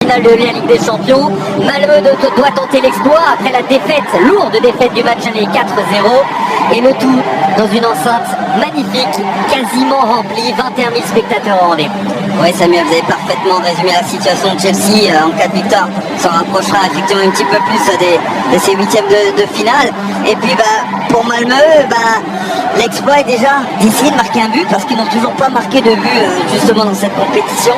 finale de la Ligue des Champions. Malmö doit tenter l'exploit après la défaite, lourde défaite du match aller 4-0. Et le tout dans une enceinte magnifique, quasiment remplie, 21 000 spectateurs en rendez-vous. Oui, Samuel, vous avez parfaitement résumé la situation de Chelsea. En cas de victoire, s'en rapprochera effectivement un petit peu plus de ces huitièmes de finale. Et puis pour Malmö, l'exploit est déjà d'essayer de marquer un but parce qu'ils n'ont toujours pas marqué de but justement dans cette compétition.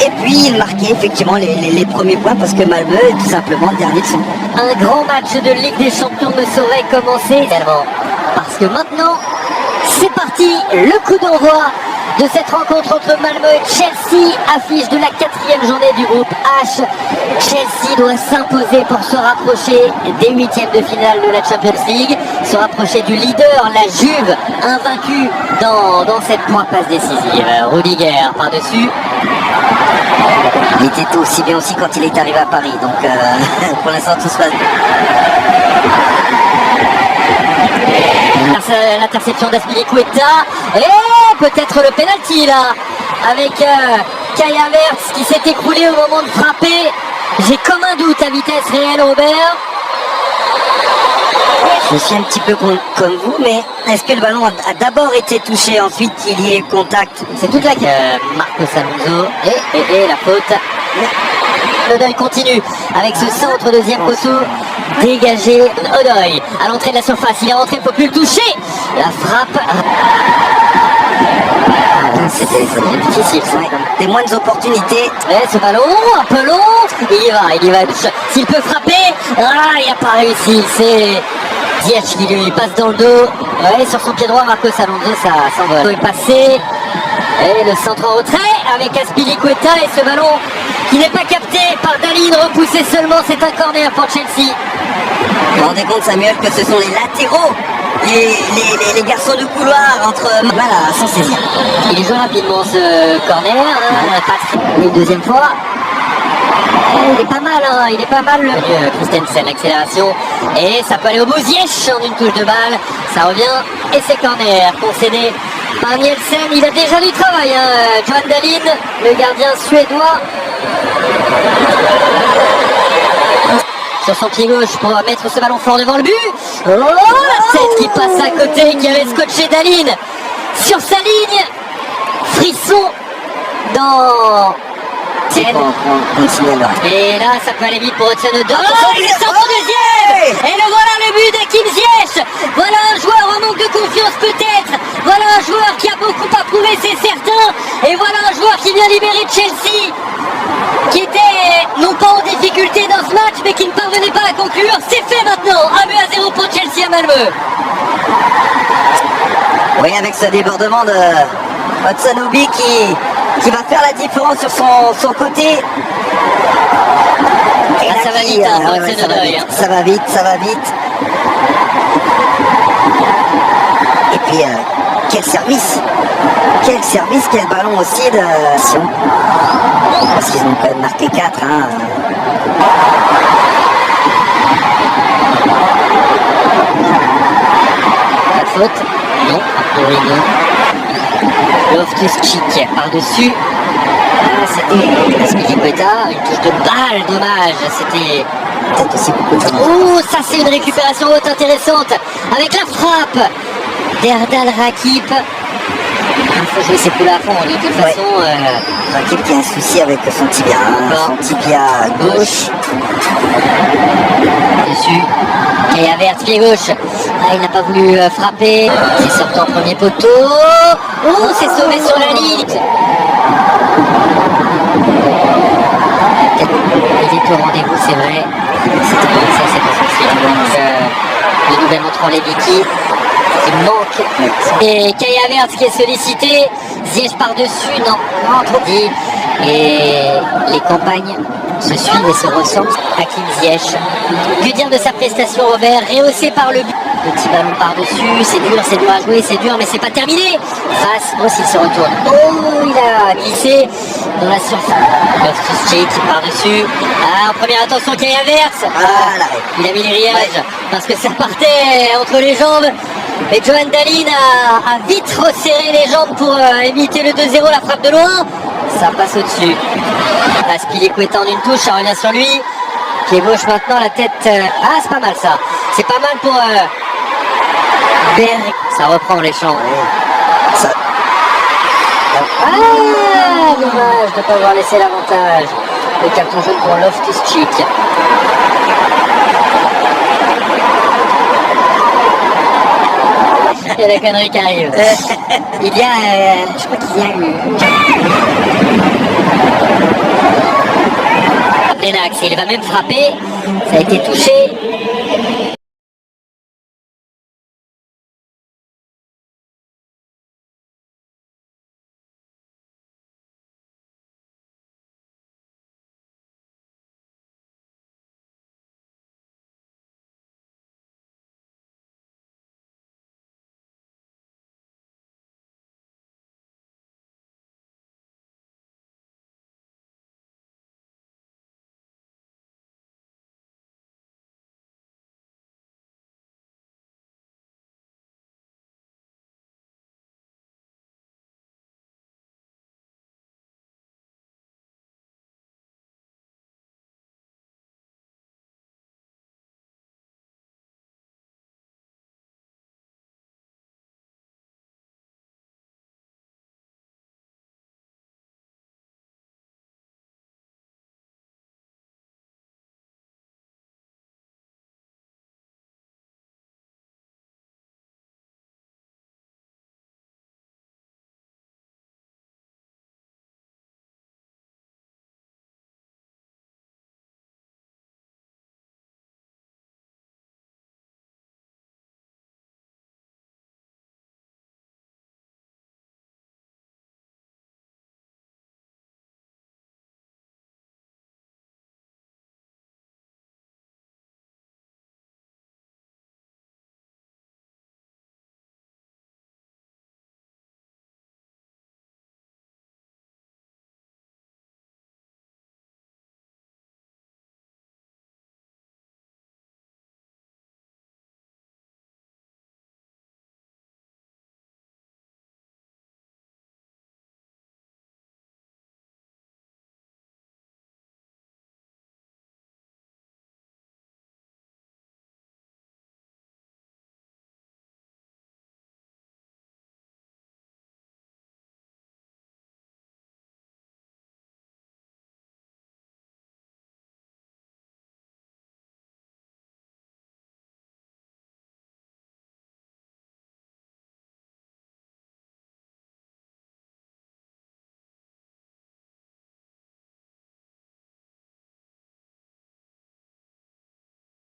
Et puis marquer effectivement les premiers points parce que Malmö est tout simplement le dernier de son groupe. Un grand match de Ligue des Champions ne saurait commencer également. Parce que maintenant, c'est parti, le coup d'envoi de cette rencontre entre Malmö et Chelsea, affiche de la 4e journée du groupe H. Chelsea doit s'imposer pour se rapprocher des huitièmes de finale de la Champions League, se rapprocher du leader, la Juve, invaincue dans cette passe décisive. Rudiger par-dessus. Il était aussi bien aussi quand il est arrivé à Paris, donc pour l'instant tout se passe bien. L'interception d'Azpilicueta et peut-être le penalty là avec Kai Havertz qui s'est écroulé au moment de frapper. J'ai comme un doute à vitesse réelle, Robert. Je suis un petit peu comme vous, mais est-ce que le ballon a d'abord été touché, ensuite il y ait contact? C'est toute la Marcos Alonso et la faute. Odoi continue avec ce centre deuxième poteau dégagé. Odoi à l'entrée de la surface, il est rentré, il ne faut plus le toucher. La frappe. C'était difficile, des moindres opportunités. Et ce ballon un peu long, il y va. S'il peut frapper, il n'a pas réussi. C'est Ziyech qui lui passe dans le dos. Ouais, sur son pied droit, Marcos Alonso, ça s'envole. Il est passé. Et le centre en retrait avec Azpilicueta et ce ballon qui n'est pas capté par Dahlin, repoussé seulement, c'est un corner pour Chelsea. Vous vous rendez compte, Samuel, que ce sont les latéraux, les garçons de couloir entre mal à s'en saisir. Il joue rapidement ce corner, une deuxième fois. Il est pas mal le Christensen, l'accélération, et ça peut aller au bout. Ziyech en une touche de balle, ça revient, et c'est corner concédé par Nielsen. Il a déjà du travail, Johan Dahlin, le gardien suédois. Sur son pied gauche pour mettre ce ballon fort devant le but. Oh, la tête qui passe à côté, qui avait scotché Dahlin sur sa ligne. Frisson dans... Et là, ça peut aller vite pour Hudson Odoi. Oh, il est centre deuxième. Et le voilà, le but d'Hakim Ziyech. Voilà un joueur en manque de confiance peut-être. Voilà un joueur qui a beaucoup à prouver, c'est certain. Et voilà un joueur qui vient libérer Chelsea, qui était non pas en difficulté dans ce match, mais qui ne parvenait pas à conclure. C'est fait maintenant. 1-0 pour Chelsea à Malmö. Oui, avec ce débordement de Hudson Odoi qui va faire la différence sur son côté. Et là, ça va vite, ça va vite, ça va vite. Et puis, quel service, quel ballon aussi de... Parce qu'ils ont quand même marqué 4. La faute? Non, a priori non. Loftus-Cheek par-dessus. C'était Azpilicueta, une touche de balle, dommage. C'était peut-être aussi beaucoup de... Oh, ça c'est une récupération haute intéressante avec la frappe d'Erdal Rakip. Il faut jouer ses poules à fond, de toute façon. Rakip qui a un souci avec son tibia gauche. Dessus. Et Havertz, pied gauche. Il n'a pas voulu frapper. C'est sorti en premier poteau. Oh, c'est sauvé sur la ligne. Il est au rendez-vous, c'est vrai. C'était comme ça, c'est pas possible. Le nouvel entrant Levicki. Il manque. Et Kai Havertz qui est sollicité. Ziyech par-dessus, non, trop dit. Et les campagnes se suivent et se ressemblent. Hakim Ziyech. Que dire de sa prestation, Robert? Rehaussé par le but. Petit ballon par-dessus, c'est dur à jouer, c'est dur, mais c'est pas terminé. Face, oh, s'il se retourne. Oh, il a glissé dans la surface. Loftus-Cheek par-dessus. En première attention, Kai Havertz. Il a mis les riages parce que ça partait entre les jambes. Et Johan Dahlin a vite resserré les jambes pour éviter le 2-0, la frappe de loin. Ça passe au-dessus. Spilicueta en une touche, ça revient sur lui. Pied gauche maintenant, la tête. Ah, c'est pas mal ça. C'est pas mal pour Berg. Ça reprend les champs. Ça, Ah, dommage de ne pas avoir laissé l'avantage. Le carton jaune pour Loftus-Cheek. Il y a la connerie qui arrive. Il y a... je crois qu'il y a eu... Lennox, il va même frapper. Ça a été touché.